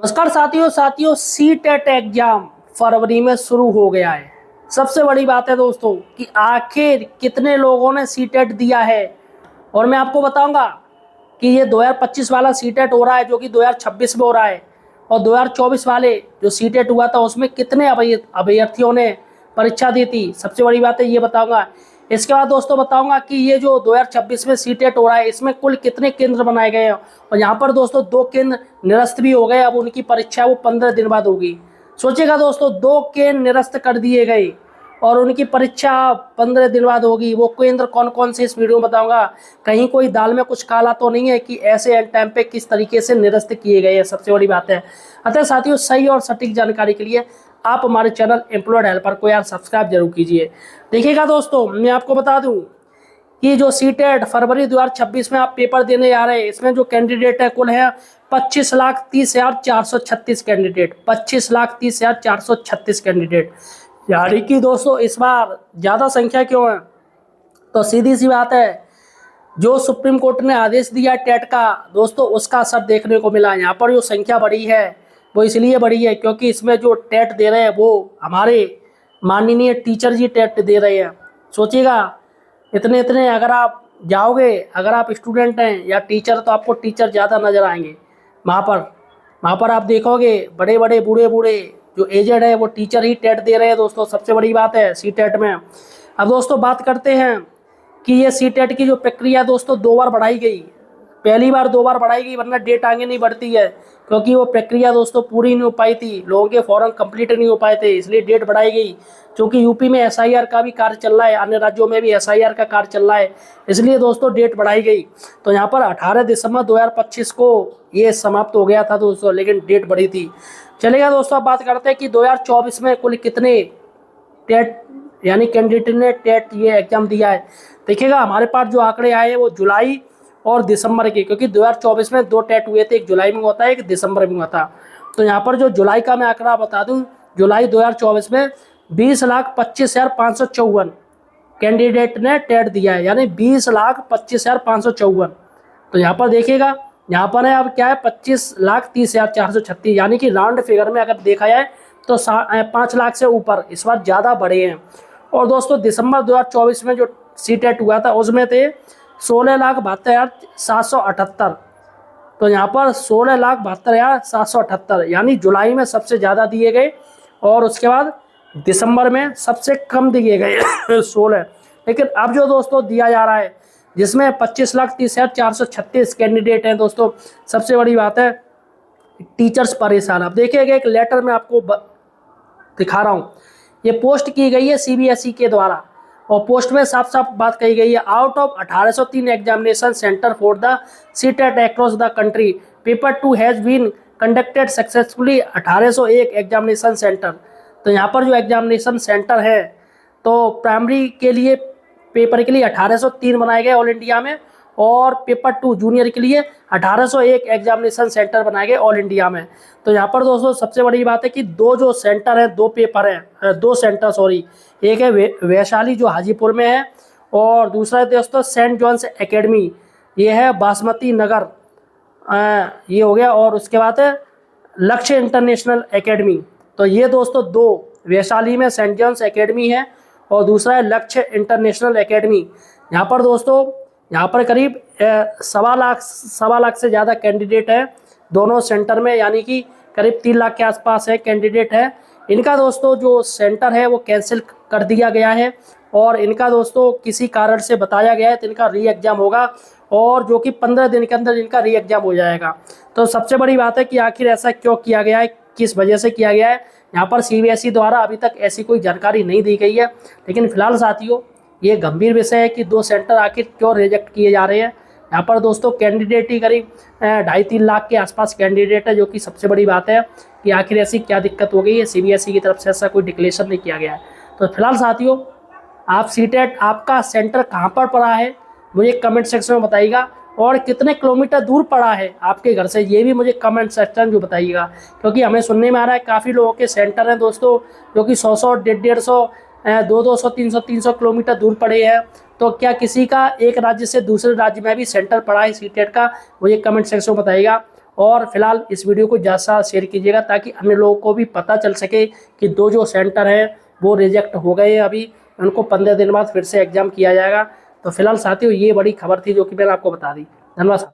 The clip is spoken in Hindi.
नमस्कार साथियों सी टेट एग्जाम फरवरी में शुरू हो गया है। सबसे बड़ी बात है दोस्तों कि आखिर कितने लोगों ने सी टेट दिया है, और मैं आपको बताऊंगा कि ये 2025 वाला सी टेट हो रहा है जो कि 2026 में हो रहा है, और 2024 वाले जो सी टेट हुआ था उसमें कितने अभ्यर्थियों ने परीक्षा दी थी। सबसे बड़ी बात है ये बताऊंगा। इसके बाद दोस्तों बताऊंगा कि ये जो 2026 में सी टेट हो रहा है इसमें कुल कितने केंद्र बनाए गए हैं, और यहाँ पर दोस्तों 2 केंद्र निरस्त भी हो गए। अब उनकी परीक्षा वो 15 दिन बाद होगी। सोचिएगा दोस्तों, 2 केंद्र निरस्त कर दिए गए और उनकी परीक्षा 15 दिन बाद होगी। वो केंद्र कौन कौन से इस वीडियो में बताऊंगा। कहीं कोई दाल में कुछ काला तो नहीं है कि ऐसे एंड टाइम पे किस तरीके से निरस्त किए गए हैं। सबसे बड़ी बात है। अतः साथियों, सही और सटीक जानकारी के लिए आप हमारे चैनल एम्प्लॉयड हेल्पर को यार सब्सक्राइब जरूर कीजिए। देखिएगा दोस्तों, मैं आपको बता दूं कि जो सी टेट फरवरी 2026 में आप पेपर देने जा रहे हैं, इसमें जो कैंडिडेट है कुल है 25,30,436 कैंडिडेट। 25,30,436 कैंडिडेट, यानी कि दोस्तों इस बार ज़्यादा संख्या क्यों है? तो सीधी सी बात है, जो सुप्रीम कोर्ट ने आदेश दिया टेट का दोस्तों, उसका असर देखने को मिला। यहाँ पर जो संख्या बढ़ी है वो इसलिए बढ़ी है क्योंकि इसमें जो टेट दे रहे हैं वो हमारे माननीय टीचर जी टेट दे रहे हैं। सोचिएगा, इतने इतने अगर आप जाओगे, अगर आप स्टूडेंट हैं या टीचर, तो आपको टीचर ज़्यादा नज़र आएंगे। वहाँ पर आप देखोगे बड़े बड़े बूढ़े बूढ़े जो एजेड है वो टीचर ही टेट दे रहे हैं दोस्तों। सबसे बड़ी बात है सी टेट में। अब दोस्तों बात करते हैं कि ये सी टेट की जो प्रक्रिया दोस्तों 2 बार बढ़ाई गई। पहली बार 2 बार बढ़ाई गई, वरना डेट आगे नहीं बढ़ती है, क्योंकि वो प्रक्रिया दोस्तों पूरी नहीं हो पाई थी, लोगों के फॉर्म कंप्लीट नहीं हो पाए थे, इसलिए डेट बढ़ाई गई। क्योंकि यूपी में एसआईआर का भी कार्य चल रहा है, अन्य राज्यों में भी एसआईआर का कार्य चल रहा है, इसलिए दोस्तों डेट बढ़ाई गई। तो यहाँ पर 18 दिसंबर 2025 को ये समाप्त हो गया था दोस्तों, लेकिन डेट बढ़ी थी। चलेगा दोस्तों, अब बात करते हैं कि 2024 में कुल कितने टेट यानी कैंडिडेट ने टेट ये एग्जाम दिया है। देखिएगा, हमारे पास जो आंकड़े आए हैं वो जुलाई और दिसंबर के, क्योंकि 2024 में 2 टेट हुए थे, एक जुलाई में हुआ था, एक दिसंबर में हुआ था। तो यहाँ पर जो जुलाई का मैं आंकड़ा बता दूं, जुलाई 2024 में 20,25,554 कैंडिडेट ने टेट दिया है, यानी 20,25,554। तो यहाँ पर देखिएगा, यहाँ पर है अब क्या है 25,30,436, यानी कि राउंड फिगर में अगर देखा जाए तो 5 लाख से ऊपर इस बार ज़्यादा बढ़े हैं। और दोस्तों दिसंबर 2024 में जो सी टेट हुआ था उसमें थे 16,72,778। तो यहाँ पर 16,72,778, यानी जुलाई में सबसे ज़्यादा दिए गए और उसके बाद दिसंबर में सबसे कम दिए गए 16। लेकिन अब जो दोस्तों दिया जा रहा है जिसमें 25,30,436 कैंडिडेट हैं दोस्तों, सबसे बड़ी बात है टीचर्स परेशान। अब देखिएगा, एक लेटर में आपको दिखा रहा हूँ, ये पोस्ट की गई है सीबीएसई के द्वारा, और पोस्ट में साफ साफ बात कही गई है, out of 1803 examination centre for the C TET across the country, paper 2 has been conducted successfully 1801 examination centre. तो यहाँ पर जो एग्जामिनेशन सेंटर है तो प्राइमरी के लिए पेपर के लिए 1803 बनाए गए ऑल इंडिया में, और पेपर 2 जूनियर के लिए 1801 एग्जामिनेशन सेंटर बनाए गए ऑल इंडिया में। तो यहाँ पर दोस्तों सबसे बड़ी बात है कि 2 जो सेंटर है, 2 पेपर हैं, 2 सेंटर सॉरी, एक है वैशाली जो हाजीपुर में है, और दूसरा है दोस्तों सेंट जॉन्स एकेडमी, ये है बासमती नगर, ये हो गया। और उसके बाद है लक्ष्य इंटरनेशनल एकेडमी। तो ये दोस्तों 2 वैशाली में सेंट जॉन्स एकेडमी है और दूसरा है लक्ष्य इंटरनेशनल एकेडमी। यहाँ पर दोस्तों यहाँ पर करीब 1.25 लाख से ज़्यादा कैंडिडेट है दोनों सेंटर में, यानी कि करीब 3 लाख के आसपास है कैंडिडेट है। इनका दोस्तों जो सेंटर है वो कैंसिल कर दिया गया है, और इनका दोस्तों किसी कारण से बताया गया है तो इनका री एग्ज़ाम होगा, और जो कि 15 दिन के अंदर इनका री एग्ज़ाम हो जाएगा। तो सबसे बड़ी बात है कि आखिर ऐसा क्यों किया गया है, किस वजह से किया गया है, यहाँ पर सीबीएसई द्वारा अभी तक ऐसी कोई जानकारी नहीं दी गई है। लेकिन फिलहाल साथियों, ये गंभीर विषय है कि 2 सेंटर आखिर क्यों रिजेक्ट किए जा रहे हैं। यहाँ पर दोस्तों कैंडिडेट ही करीब 2.5-3 लाख के आसपास कैंडिडेट है, जो कि सबसे बड़ी बात है कि आखिर ऐसी क्या दिक्कत हो गई है। सीबीएसई की तरफ से ऐसा कोई डिक्लेरेशन नहीं किया गया है। तो फिलहाल साथियों, आप सी टेट आपका सेंटर कहाँ पर पड़ा है मुझे कमेंट सेक्शन में बताइएगा, और कितने किलोमीटर दूर पड़ा है आपके घर से ये भी मुझे कमेंट सेक्शन जो बताइएगा, क्योंकि हमें सुनने में आ रहा है काफ़ी लोगों के सेंटर हैं दोस्तों जो कि 100-100, 150-150, 200-200, 300-300 किलोमीटर दूर पड़े हैं। तो क्या किसी का एक राज्य से दूसरे राज्य में भी सेंटर पड़ा है सी टेट का, मुझे कमेंट सेक्शन में बताइएगा। और फिलहाल इस वीडियो को ज़्यादा से ज़्यादा शेयर कीजिएगा ताकि अन्य लोगों को भी पता चल सके कि दो जो सेंटर हैं वो रिजेक्ट हो गए हैं, अभी उनको 15 दिन बाद फिर से एग्ज़ाम किया जाएगा। तो फिलहाल साथियों ये बड़ी खबर थी जो कि मैंने आपको बता दी। धन्यवाद।